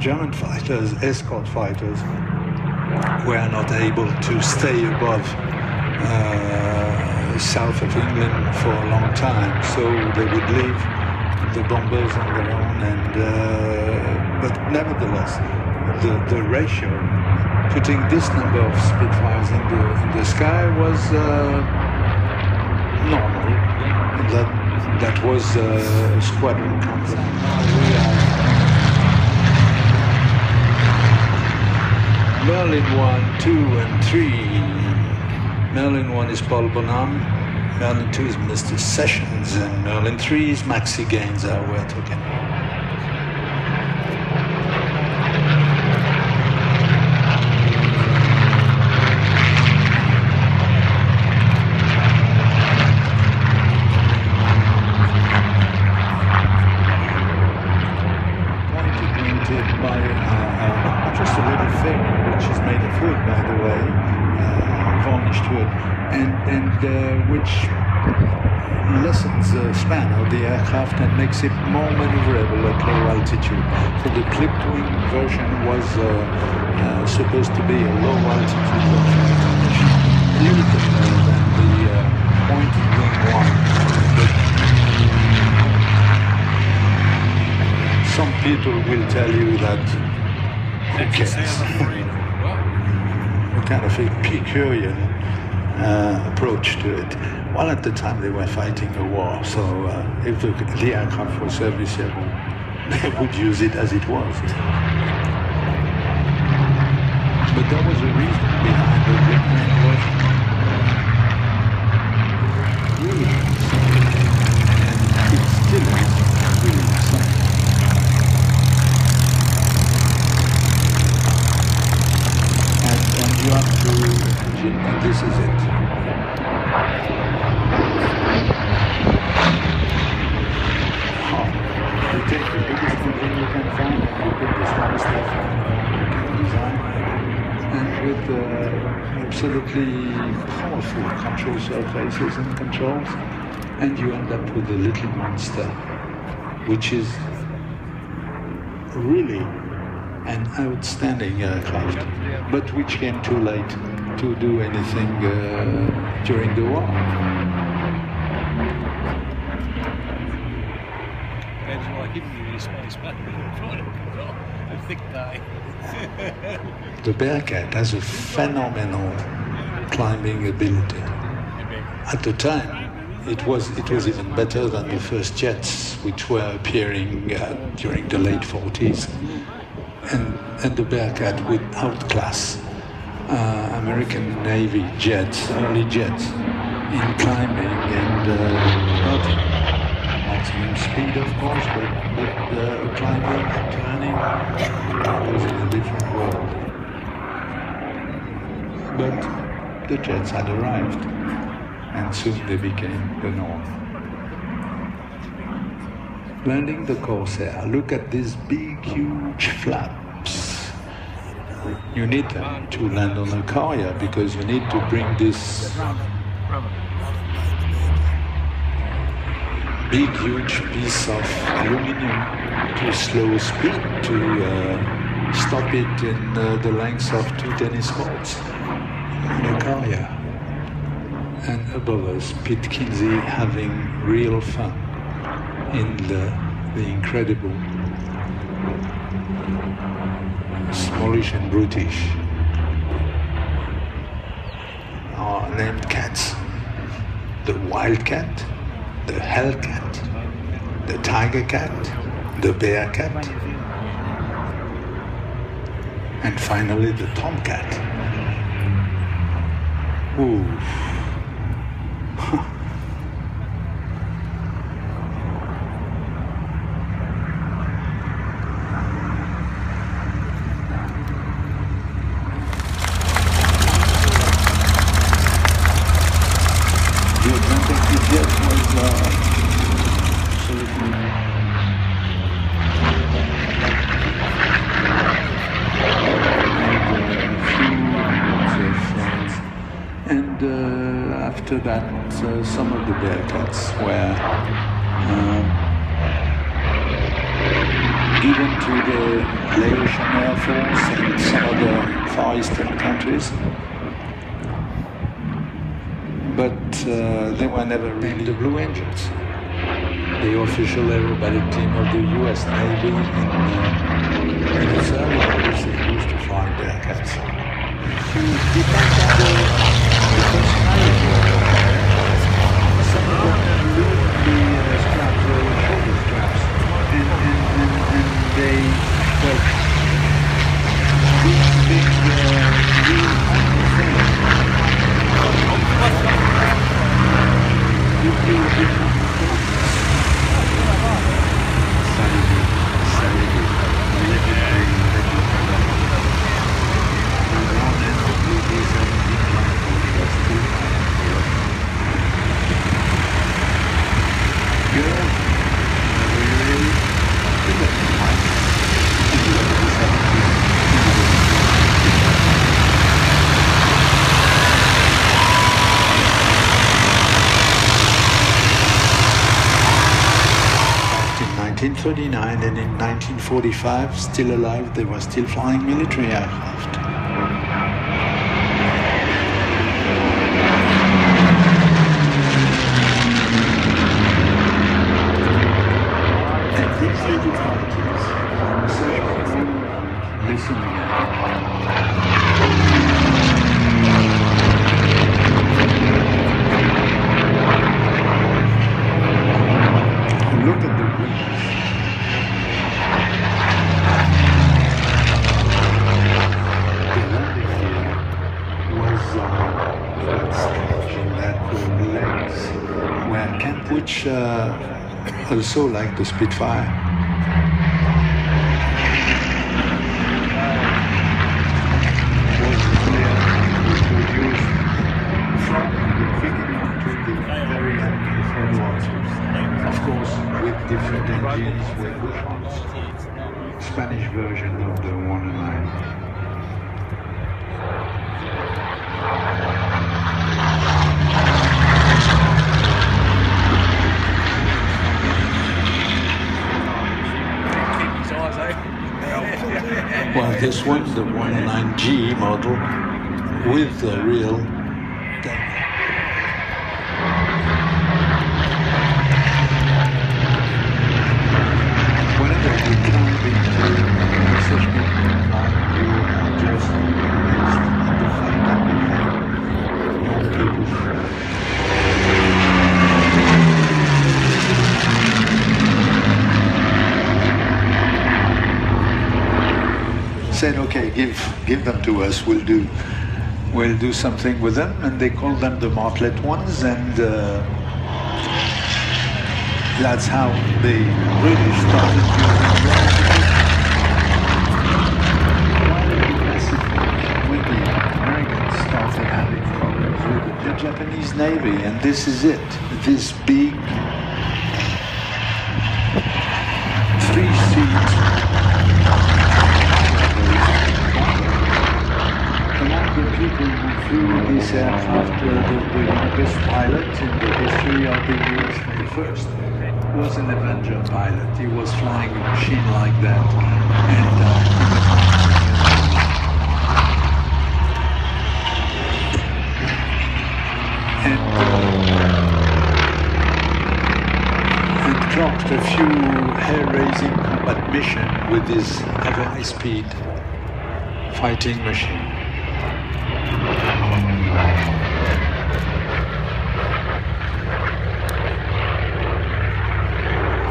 German fighters, escort fighters, were not able to stay above south of England for a long time, so they would leave the bombers on their own. And but nevertheless, the ratio, putting this number of Spitfires in the sky was normal. That was squadron concept. Merlin 1, 2, and 3. Merlin 1 is Paul Bonhomme, Merlin 2 is Mr. Sessions, and Merlin 3 is Maxi Gainza. We're talking. Just a little fairy, which is made of wood, by the way, varnished wood, and which lessens the span of the aircraft and makes it more maneuverable at low altitude. So the clipped wing version was supposed to be a low altitude version, a little bit more than the pointed wing one. But some people will tell you that who cares? A kind of a peculiar approach to it. Well, at the time they were fighting a war, so if the aircraft was serviceable, they would use it as it was. But there was a reason behind the Vietnam War. Really, and it still is really exciting. You have to imagine, and this is it. You take the biggest thing you can find and you put the smallest stuff you can design, and with absolutely powerful control surfaces and controls, and you end up with a little monster, which is really an outstanding aircraft, but which came too late to do anything during the war. The Bearcat has a phenomenal climbing ability. At the time, it was even better than the first jets, which were appearing during the late 40s. And the Bearcat would outclass American Navy jets, early jets, in climbing and maximum speed, of course, but climbing and turning was in a different world. But the jets had arrived, and soon they became the norm. Landing the Corsair, look at these big, huge flaps. You need them to land on a carrier because you need to bring this big, huge piece of aluminum to slow speed to stop it in the length of 2 tennis courts in a carrier. And above us, Pete Kinsey having real fun in the incredible, smallish and brutish are named cats. The Wildcat, the Hellcat, the Tiger Cat, the Bearcat, and finally the Tomcat. Ooh. After that, some of the Bearcats were given to the Laotian Air Force and some other Far Eastern countries. But they were never really the Blue Angels. The official aerobatic team of the US Navy in its early days, they used to fly Bearcats. To depend on the personality of the player, some of them leave the straps, the shoulder straps, and they, well, this big real thing. In 1939 and in 1945, still alive, they were still flying military aircraft. And these little fighters, listening look at the wings. Which also like the Spitfire. Was the player which was used from the beginning to the very end of the war. Of course, with different engines, with Spanish version of the 109. Well, this one, the 109G model, with the real whenever you climb into such big aircraft, you are just amazed at the fact that we have young people said, okay, give them to us, we'll do something with them, and they called them the Martlet ones, and that's how they really started using when the Americans started having problems with the Japanese Navy, and this is it, this big 3-seat the people who flew this aircraft, the youngest pilot in the history of the US 21st, was an Avenger pilot. He was flying a machine like that. And clocked a few hair-raising combat missions with this ever high-speed fighting machine.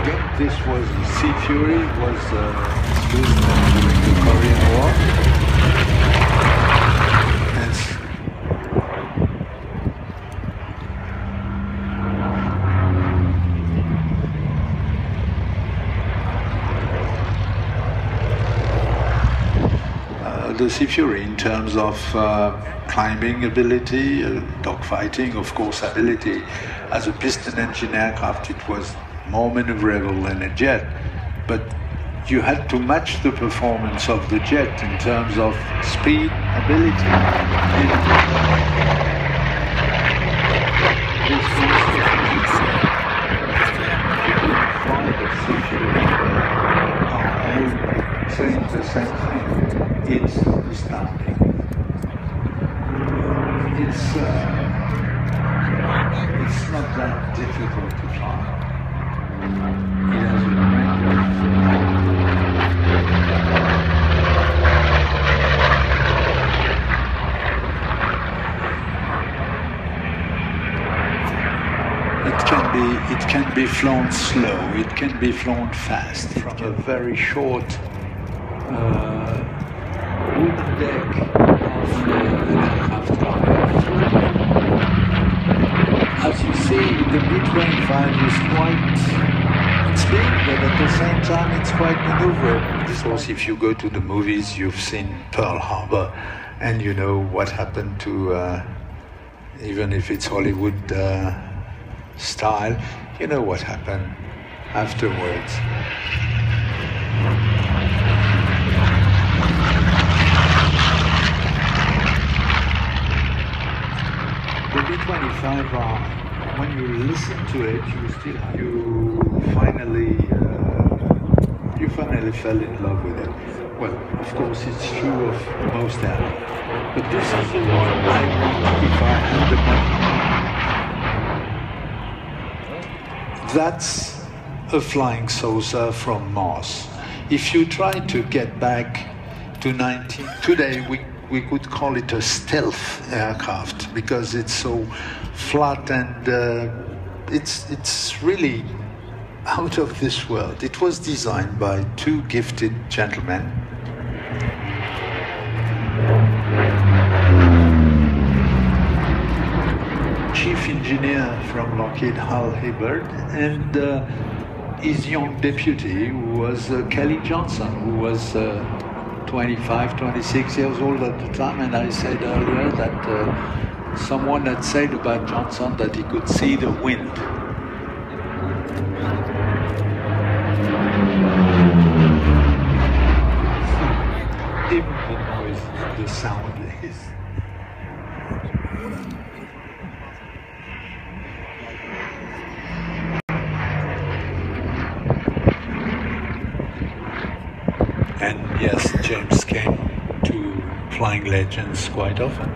Again, this was Sea Fury, was used during the Korean War. The Sea Fury in terms of climbing ability, dogfighting, of course, ability. As a piston engine aircraft, it was more maneuverable than a jet, but you had to match the performance of the jet in terms of speed, ability. difficult to fly. It has a range it can be flown slow, it can be flown fast. From a very short wooden deck of an aircraft carrier. As you see, the B-25 is it's big, but at the same time it's quite maneuverable. Of course, if you go to the movies, you've seen Pearl Harbor, and you know what happened to, even if it's Hollywood style, you know what happened afterwards. The B-25, when you listen to it, you finally fell in love with it. Well, of course, it's true of most airlines, but this is the one I want if I had the money. That's a flying saucer from Mars. If you try to get back to today we could call it a stealth aircraft because it's so flat and it's really out of this world. It was designed by two gifted gentlemen. Chief engineer from Lockheed, Hal Hibbard, and his young deputy, who was Kelly Johnson, who was 25, 26 years old at the time. And I said earlier that someone had said about Johnson that he could see the wind. Even the noise, the sound is. And yes, James came to Flying Legends quite often.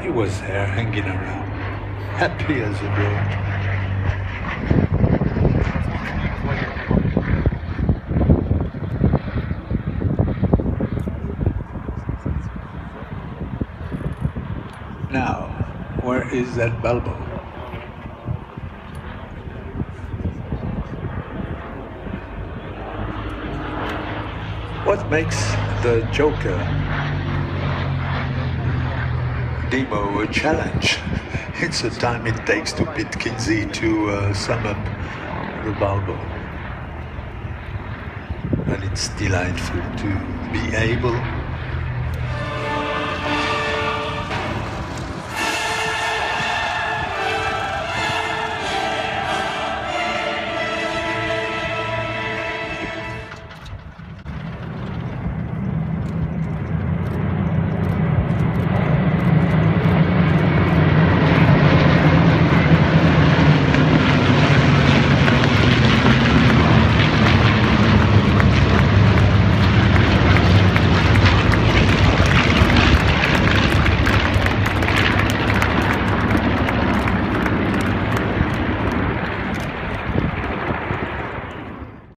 He was there hanging around, happy as a bird. Now, where is that Balbo? What makes the Joker demo a challenge? It's the time it takes to Pete Kinsey to sum up the Balbo. And it's delightful to be able